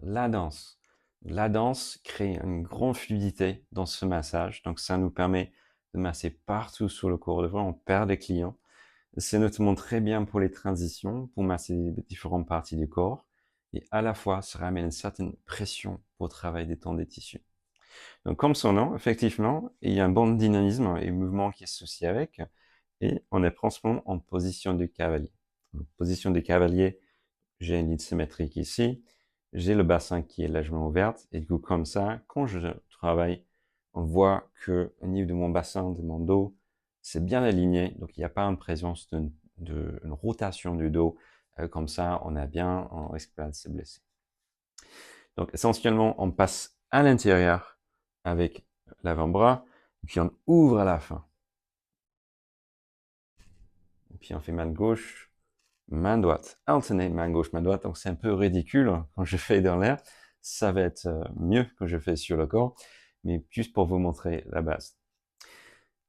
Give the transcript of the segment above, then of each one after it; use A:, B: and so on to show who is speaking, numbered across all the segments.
A: La danse. La danse crée une grande fluidité dans ce massage, donc ça nous permet de masser partout sur le corps. Des fois, on perd des clients. C'est notamment très bien pour les transitions, pour masser les différentes parties du corps, et à la fois, ça ramène une certaine pression pour travailler des tendons des tissus. Donc, comme son nom, effectivement, il y a un bon dynamisme et mouvement qui est associé avec, et on est principalement en position de cavalier. En position de cavalier, j'ai une ligne symétrique ici, j'ai le bassin qui est légèrement ouvert, et du coup, comme ça, quand je travaille, on voit que au niveau de mon bassin, de mon dos, c'est bien aligné, donc il n'y a pas une présence d'une rotation du dos. Comme ça, on a bien, on risque pas de se blesser. Donc, essentiellement, on passe à l'intérieur avec l'avant-bras, puis on ouvre à la fin. Et puis on fait main gauche, main droite. Alterner main gauche, main droite. Donc c'est un peu ridicule quand je fais dans l'air. Ça va être mieux quand je fais sur le corps, mais juste pour vous montrer la base.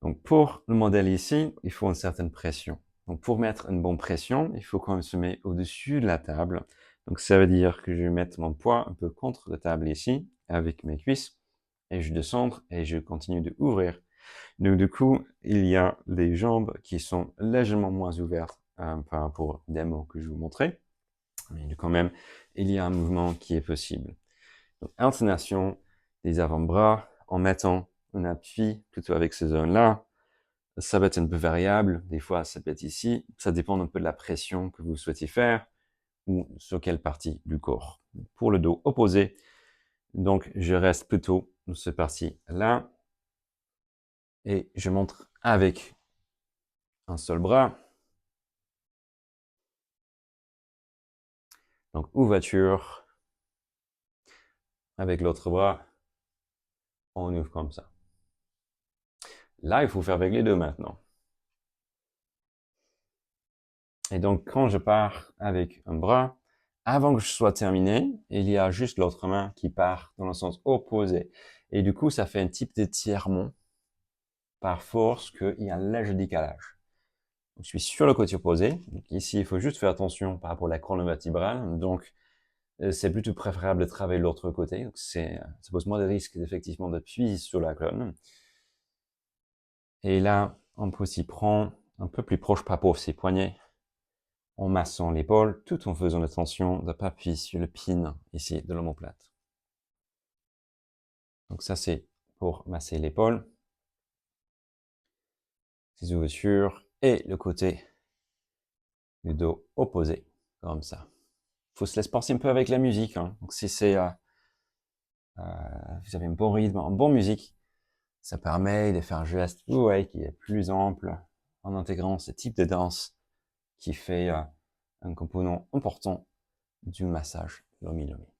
A: Donc pour le modèle ici, il faut une certaine pression. Donc pour mettre une bonne pression, il faut qu'on se mette au-dessus de la table. Donc ça veut dire que je vais mettre mon poids un peu contre la table ici, avec mes cuisses, et je descends et je continue de ouvrir. Donc du coup, il y a les jambes qui sont légèrement moins ouvertes par rapport aux démos que je vous montrais, mais quand même, il y a un mouvement qui est possible. Donc inclination des avant-bras en mettant un appui plutôt avec ces zones-là. Ça va être un peu variable, des fois ça peut être ici, ça dépend un peu de la pression que vous souhaitez faire ou sur quelle partie du corps. Pour le dos opposé, donc je reste plutôt dans cette partie-là et je montre avec un seul bras. Donc ouverture, avec l'autre bras, on ouvre comme ça. Là, il faut faire avec les deux maintenant. Et donc, quand je pars avec un bras, avant que je sois terminé, il y a juste l'autre main qui part dans le sens opposé. Et du coup, ça fait un type d'étirement par force qu'il y a un léger décalage. Donc, je suis sur le côté opposé. Donc, ici, il faut juste faire attention par rapport à la colonne vertébrale. Donc, c'est plutôt préférable de travailler l'autre côté. Donc, ça pose moins de risques effectivement d'appuyer sur la colonne. Et là, on peut s'y prendre un peu plus proche par rapport à ses poignets, en massant l'épaule, tout en faisant attention de ne pas appuyer sur le pin ici de l'omoplate. Donc ça, c'est pour masser l'épaule, ses ouvertures, et le côté du dos opposé, comme ça. Il faut se laisser passer un peu avec la musique. Hein. Donc si vous avez un bon rythme, une bonne musique, ça permet de faire un geste qui est plus ample en intégrant ce type de danse qui fait un composant important du massage Lomi Lomi.